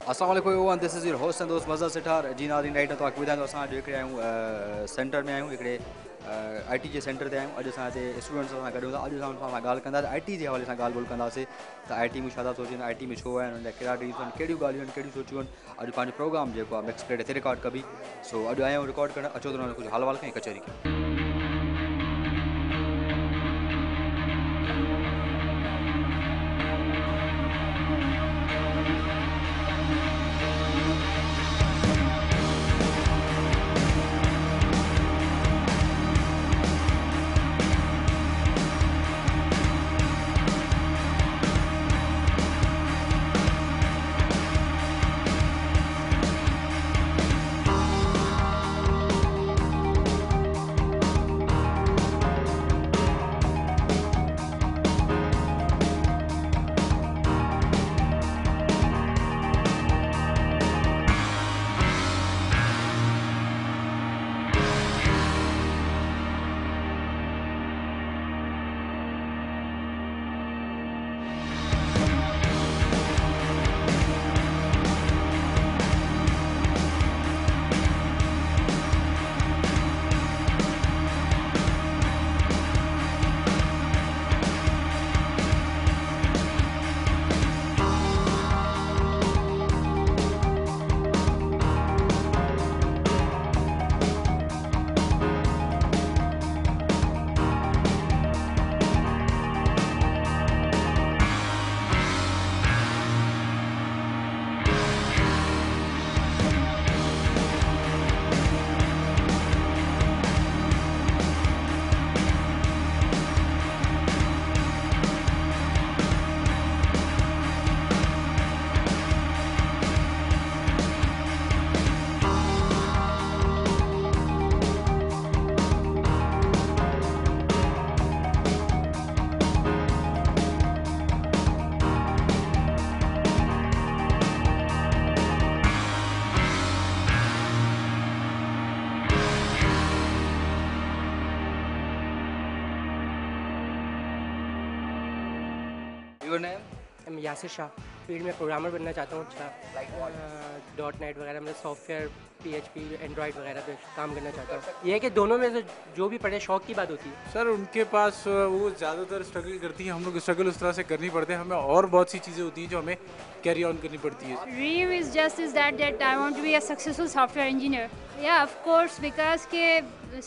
अस्सलाम वालेकुम everyone, this is your host and दोस्त मज़ा सिठार जी नाज़रीन। राइट तो आपको ॿुधाईंदो असां अॼु हिकिड़े आहियूं सेंटर में आहियूं, हिकिड़े IT जे सेंटर ते आहियूं। अॼु असां हिते स्टूडेंट्स सां गॾु हूंदा। अॼु असां ॻाल्हि कंदासीं IT जे हवाले सां ॻाल्हि ॿोल कंदासीं त IT में छा था सोचनि, IT में छो आहिनि, हुन जा कहिड़ा ड्रीम्स आहिनि, कहिड़ियूं ॻाल्हियूं आहिनि, कहिड़ियूं सोचियूं आहिनि। अॼु पंहिंजो प्रोग्राम जेको आहे मिक्स प्लेट हिते रिकॉर्ड कबी। सो अॼु आया आहियूं रिकॉर्ड करणु, अचो त कुझु हाल वाल कहीं कचहरी कयूं। Your name? मैं यासिर शाह फील्ड में प्रोग्रामर बनना चाहता हूँ। अच्छा .NET वगैरह मतलब सॉफ्टवेयर PHP एंड्रॉयड वगैरह पे काम करना चाहता हूँ। ये है कि दोनों में से जो भी पढ़े शौक की बात होती है। सर उनके पास वो ज़्यादातर स्ट्रगल करती हैं, हम लोग स्ट्रगल उस तरह से करनी पड़ते हैं, हमें और बहुत सी चीज़ें होती हैं जो हमें कैरी ऑन करनी पड़ती है। Dream is just is that I want to be a successful software engineer. Yeah, of course, because के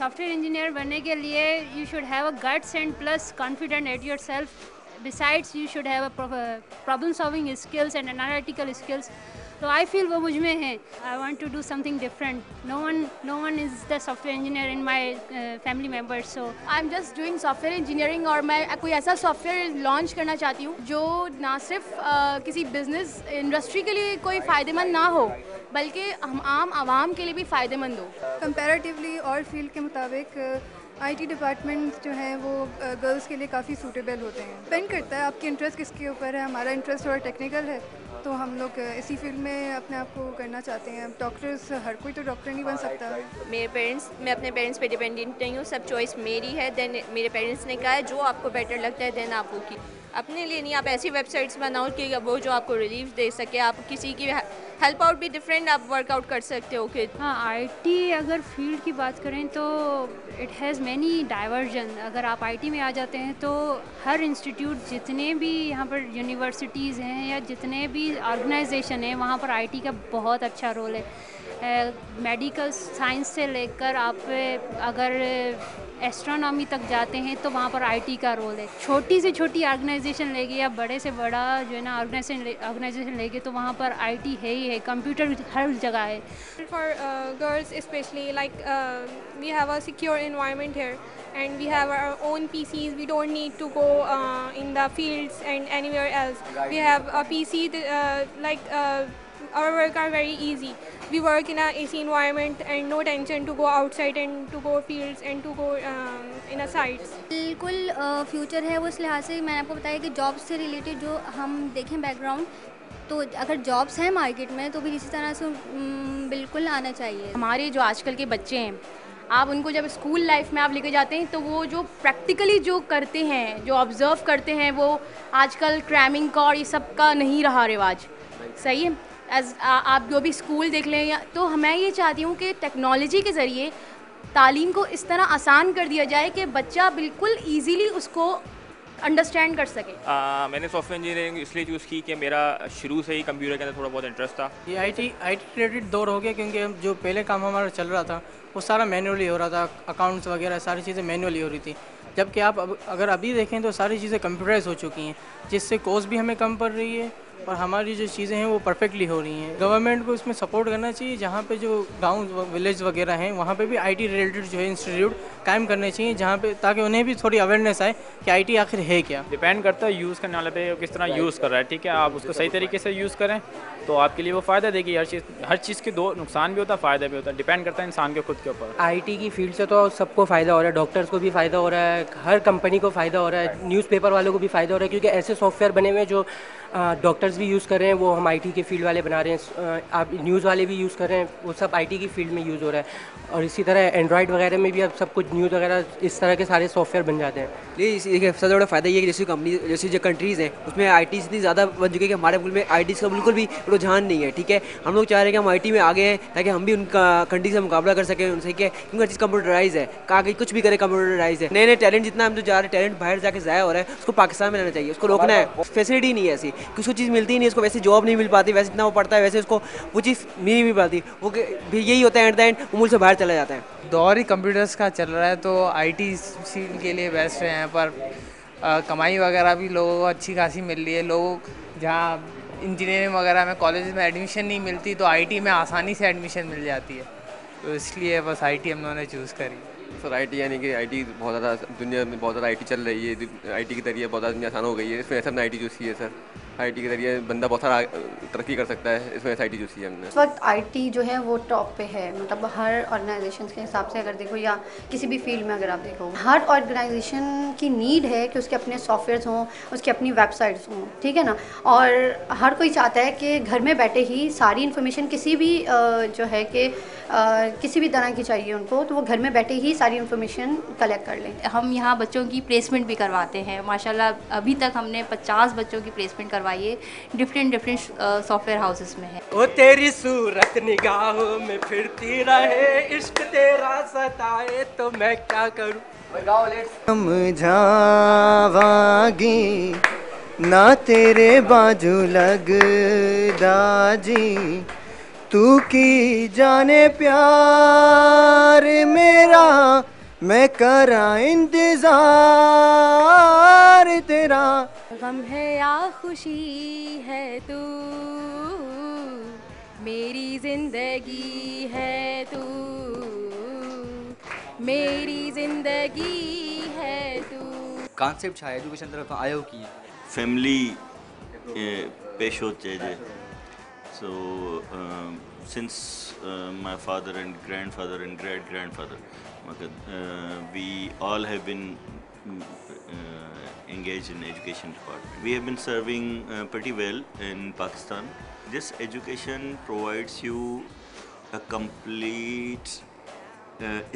software engineer बनने के लिए you should have a guts and plus confident at yourself. Besides, you should have a problem solving skills and analytical skills. So I feel वो मुझ में है. I want to do something different. No one is the software engineer in my family members. So I'm just doing software engineering और मैं कोई ऐसा software launch करना चाहती हूँ जो ना सिर्फ किसी बिजनेस इंडस्ट्री के लिए कोई फ़ायदेमंद ना हो बल्कि हम आम आवाम के लिए भी फ़ायदेमंद हो। कंपैरेटिवली और फील्ड के मुताबिक IT डिपार्टमेंट जो हैं वो गर्ल्स के लिए काफ़ी सूटेबल होते हैं। डिपेंड करता है आपकी इंटरेस्ट किसके ऊपर है। हमारा इंटरेस्ट थोड़ा टेक्निकल है तो हम लोग इसी फील्ड में अपने आप को करना चाहते हैं। डॉक्टर्स, हर कोई तो डॉक्टर नहीं बन सकता। मैं अपने पेरेंट्स पे डिपेंडेंट नहीं हूँ, सब चॉइस मेरी है। देन मेरे पेरेंट्स ने कहा है जो आपको बेटर लगता है देन आप वो की अपने लिए नहीं। आप ऐसी वेबसाइट्स बनाओ कि वो जो आपको रिलीफ दे सके, आप किसी की हेल्प आउट भी डिफरेंट आप वर्कआउट कर सकते हो कि हाँ, IT अगर फील्ड की बात करें तो इट हैज़ मैनी डाइवर्जन। अगर आप IT में आ जाते हैं तो हर इंस्टीट्यूट, जितने भी यहाँ पर यूनिवर्सिटीज़ हैं या जितने भी ऑर्गेनाइजेशन हैं, वहाँ पर IT का बहुत अच्छा रोल है। मेडिकल साइंस से लेकर आप अगर एस्ट्रोनॉमी तक जाते हैं तो वहाँ पर IT का रोल है। छोटी से छोटी ऑर्गेनाइजेशन लेके या बड़े से बड़ा जो है ना ऑर्गेनाइजेशन लेके तो वहाँ पर IT है ही है, कंप्यूटर हर जगह है। For girls especially, like we have a secure environment here and we have our own PCs. We don't need to go in the fields and anywhere else. We have a PC our work are very easy. We work in a AC environment and no tension to go outside and to go fields and to go in a sites. बिल्कुल future है वो इस लिहाज से। मैंने आपको बताया कि जॉब से रिलेटेड जो हम देखें बैकग्राउंड, तो अगर जॉब्स हैं मार्केट में तो भी इसी तरह से बिल्कुल आना चाहिए। हमारे जो आजकल के बच्चे हैं, आप उनको जब स्कूल लाइफ में आप लेके जाते हैं तो वो जो प्रैक्टिकली जो करते हैं, जो ऑब्ज़र्व करते हैं, वो आजकल क्रैमिंग का और ये सब का नहीं रहा रिवाज। सही है। आप जो भी स्कूल देख लें, या तो मैं ये चाहती हूँ कि टेक्नोलॉजी के ज़रिए तालीम को इस तरह आसान कर दिया जाए कि बच्चा बिल्कुल ईजीली उसको अंडरस्टैंड कर सके। मैंने सॉफ्टवेयर इंजीनियरिंग इसलिए चूज़ की कि मेरा शुरू से ही कंप्यूटर के अंदर थोड़ा बहुत इंटरेस्ट था। ये आई टी रिलेटेड दौर हो गया, क्योंकि जो पहले काम हमारा चल रहा था वो सारा मैनुअली हो रहा था, अकाउंट्स वगैरह सारी चीज़ें मैनुअली हो रही थी। जबकि आप अगर अभी देखें तो सारी चीज़ें कंप्यूटराइज हो चुकी हैं, जिससे कॉस्ट भी हमें कम पड़ रही है और हमारी जो चीज़ें हैं वो परफेक्टली हो रही हैं। गवर्नमेंट को इसमें सपोर्ट करना चाहिए, जहाँ पे जो गांव विलेज वगैरह हैं वहाँ पे भी आईटी रिलेटेड जो है इंस्टीट्यूट कायम करने चाहिए, जहाँ पे ताकि उन्हें भी थोड़ी अवेयरनेस आए कि आईटी आखिर है क्या। डिपेंड करता है यूज़ करने वाले पे, किस तरह यूज़ कर रहा है। ठीक है, आप उसको सही तरीके से यूज़ करें तो आपके लिए वो फ़ायदा देगी। हर चीज़ के दो नुकसान भी होता है, फ़ायदा भी होता है, डिपेंड करता है इंसान के खुद के ऊपर। आईटी की फील्ड से तो सबको फ़ायदा हो रहा है, डॉक्टर्स को भी फ़ायदा हो रहा है, हर कंपनी को फ़ायदा हो रहा है, न्यूज़पेपर वालों को भी फ़ायदा हो रहा है, क्योंकि ऐसे सॉफ्टवेयर बने हुए हैं जो डॉक्टर्स भी यूज़ कर रहे हैं, वो हम आईटी के फील्ड वाले बना रहे हैं, आप न्यूज़ वाले भी यूज़ कर रहे हैं, वो सब आईटी की फील्ड में यूज़ हो रहा है। और इसी तरह एंड्रॉयड वगैरह में भी अब सब कुछ न्यूज़ वगैरह इस तरह के सारे सॉफ्टवेयर बन जाते हैं। ये सबसे बड़ा फ़ायदा ये है कि जैसी कंपनी, जैसी जो कंट्रीज़ हैं उसमें आईटी इतनी ज़्यादा बन चुकी है कि हमारे मुल्क में आईटी का बिल्कुल भी रुझान नहीं है। ठीक है, हम लोग चाह रहे हैं कि हम आईटी में आगे हैं ताकि हम भी उनका कंट्री से मुकाबला कर सकें उनसे, क्या क्योंकि हर चीज़ कंप्यूटराइज है, आगे कुछ भी करे कंप्यूटराइज है। नए नए टैलेंट जितना हम जो जा रहे हैं, टैलेंट बाहर जाके ज़ाया हो रहा है, उसको पाकिस्तान में रहना चाहिए, उसको रोकना है। फैसिलिटी नहीं है ऐसी कि उसको चीज़ मिलती नहीं, उसको वैसे जॉब नहीं मिल पाती, वैसे इतना वो पढ़ता है वैसे उसको वो चीज़ नहीं मिल पाती, वो यही होता है एट द एंड वो मुल्क से बाहर चला जाता है। दौर ही कंप्यूटर्स का चल रहा है तो आईटी फील्ड के लिए बेस्ट है। यहाँ पर कमाई वगैरह भी लोगों को अच्छी खासी मिल रही है। लोग जहाँ इंजीनियरिंग वगैरह में कॉलेज में एडमिशन नहीं मिलती तो आईटी में आसानी से एडमिशन मिल जाती है, तो इसलिए बस आईटी हम लोगों ने चूज़ करी। सर आईटी यानी कि आईटी बहुत ज़्यादा दुनिया में बहुत ज़्यादा आईटी चल रही है, आईटी के जरिए बहुत ज़्यादा दुनिया आसान हो गई है। इसमें सब ने आईटी चूज़ की है सर, आईटी के जरिए बंदा बहुत सारा तरक्की कर सकता है, इसमें आईटी चूज़ की है हमने। इस वक्त आईटी जो है वो टॉप पे है, मतलब हर ऑर्गेनाइजेशन के हिसाब से अगर देखो या किसी भी फील्ड में अगर आप देखो, हर ऑर्गेनाइजेशन की नीड है कि उसके अपने सॉफ्टवेयर्स हों, उसकी अपनी वेबसाइट्स हों, ठीक है ना। और हर कोई चाहता है कि घर में बैठे ही सारी इन्फॉर्मेशन किसी भी जो है कि किसी भी तरह की चाहिए उनको, तो वो घर में बैठे ही सारी इन्फॉर्मेशन कलेक्ट कर लें। हम यहाँ बच्चों की प्लेसमेंट भी करवाते हैं माशाल्लाह। अभी तक हमने 50 बच्चों की प्लेसमेंट करवाई है, डिफरेंट सॉफ्टवेयर हाउसेस में है। ओ तेरी सूरत निगाहों में फिरती रहे, इश्क तेरा सताए तो मैं क्या करूं। समझावागी ना तेरे बाजू लगदा जी, तू की जाने प्यार मेरा, मैं करा इंतजार तेरा। गम है या खुशी है तू, मेरी जिंदगी है तू, मेरी जिंदगी है तू। कॉन्सेप्ट छा एजुकेशन तरफ आयो की फैमिली पेशो चेजे। So since my father and grandfather and great-grandfather, we all have been engaged in education department. We have been serving pretty well in Pakistan. This education provides you a complete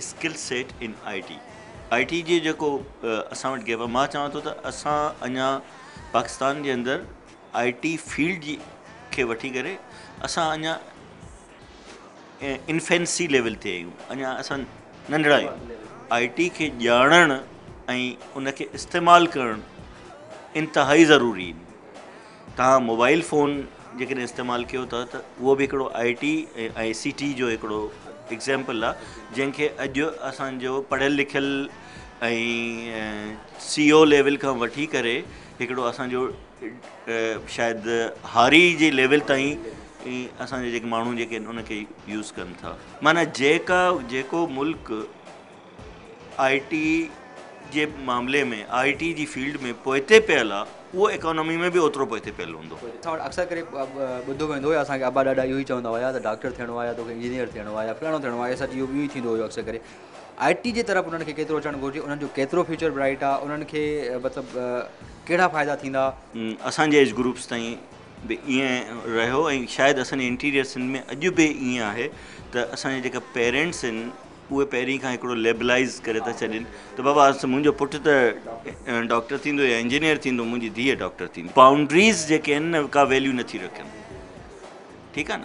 skill set in IT. IT जे जेको असां वटि gap आहे, मां चवां थो त असां अञा पाकिस्तान जे अंदरि IT फील्ड जी खे वठी करे असां अञा इन्फेंसी लेवल ते आहियूं, अञा असां नंढड़ा आहियूं। आईटी खे ॼाणणु ऐं उनखे इस्तेमालु करणु इंतिहाई ज़रूरी आहिनि। तव्हां मोबाइल फ़ोन जेकॾहिं इस्तेमालु कयो था त उहो बि हिकिड़ो आईटी ऐं ICT जो हिकिड़ो एग्ज़ाम्पल आहे, जंहिंखे अॼु असांजो पढ़ियल लिखियल ऐं CO लेवल खां वठी करे हिकिड़ो असांजो शायदि हारी जे लेवल ताईं असांजे जेके माण्हू जेके उनखे यूज़ कनि था। माना जेको मुल्क आईटी जे मामले में, आईटी जी फील्ड में पोइते पियल आहे, उहो इकोनॉमी में बि ओतिरो पोइते पियल हूंदो। असां वटि अक्सर करे ॿुधो वेंदो हुयो, असांखे अबा ॾाॾा इहो ई चवंदा हुया त डॉक्टर थियणो आहे या तोखे इंजीनियर थियणो आहे या फलाणो थियणो आहे, सच इहो ई थींदो हुयो अक्सर करे। आईटी जे तरफ़ उन्हनि खे केतिरो अचणु घुरिजे, उन्हनि जो केतिरो फ्यूचर ब्राइट आहे, उन्हनि खे मतिलबु कहिड़ा फ़ाइदा थींदा। असांजे एज ग्रुप्स ताईं बि ईअं रहियो ऐं शायदि असांजे इंटीरियर सिंध में अॼु बि ईअं आहे त असांजे जेका पेरेंट्स आहिनि उहे पहिरीं खां हिकिड़ो लेबलाइज़ करे था छॾनि त बाबा मुंहिंजो पुटु त डॉक्टर थींदो या इंजीनियर थींदो, मुंहिंजी धीअ डॉक्टर थींदी। बाउंड्रीज़ जेके आहिनि न का वैल्यू नथी रखनि। ठीकु आहे न।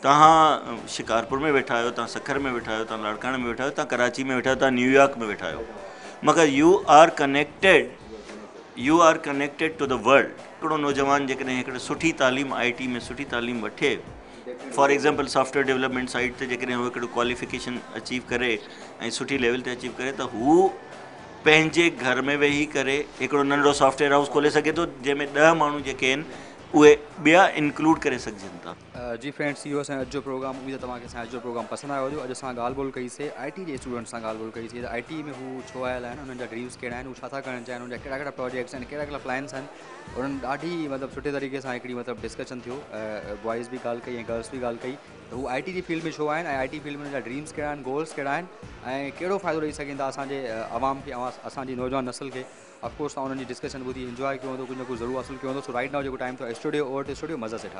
तव्हां शिकारपुर में वेठा आहियो, तव्हां सखर में वेठा आहियो, तव्हां लाड़काणे में वेठा आहियो, तव्हां कराची में वेठा आहियो, तव्हां न्यूयॉर्क में वेठा आहियो, मगर you are connected to the world. हिकिड़ो नौजवान जेकॾहिं हिकिड़े सुठी तालीम IT में सुठी तालीम वठे, for example software development side ते जेकॾहिं हू हिकिड़ो क्वालिफिकेशन अचीव करे ऐं सुठी लेवल ते अचीव करे, त हू पंहिंजे घर में वेही करे हिकिड़ो नंढो सॉफ्टवेयर हाउस खोले सघे थो, जंहिंमें 10 माण्हू जेके आहिनि उहे ॿिया इंक्लूड करे सघजनि था। जी फ्रेंड्स, इहो असांजो अॼु जो प्रोग्राम, उमेद तव्हांखे असांजो अॼु जो प्रोग्राम पसंदि आयो हुजे। अॼु असां ॻाल्हि ॿोल कईसीं IT जे स्टूडेंट सां ॻाल्हि ॿोल कईसीं त IT में हू छो आयल आहिनि, उन्हनि जा ड्रीम्स कहिड़ा आहिनि, हू छा था करणु चाहिनि, उनजा कहिड़ा कहिड़ा प्रोजेक्ट्स आहिनि, कहिड़ा कहिड़ा प्लान्स आहिनि। उन्हनि ॾाढी मतिलबु सुठे तरीक़े सां हिकिड़ी मतिलबु डिस्कशन थियो, बॉइज़ बि ॻाल्हि कई ऐं गर्ल्स बि ॻाल्हि कई त हू IT जी फील्ड में छो आहिनि ऐं IT फील्ड में उनजा ड्रीम्स कहिड़ा आहिनि, गोल्स कहिड़ा आहिनि ऐं कहिड़ो फ़ाइदो ॾेई सघनि था असांजे आवाम खे, असांजी नौजवान नस्ल खे। ऑफकोर्स तव्हां उन्हनि जी डिस्कशन ॿुधी इंजॉय कयो हूंदो, कुझु न कुझु ज़रूरु हासिलु कयो हूंदो। सो राइट नाउ जेको टाइम थो स्टूडियो, ओवर टू स्टूडियो, मज़ा से ठा।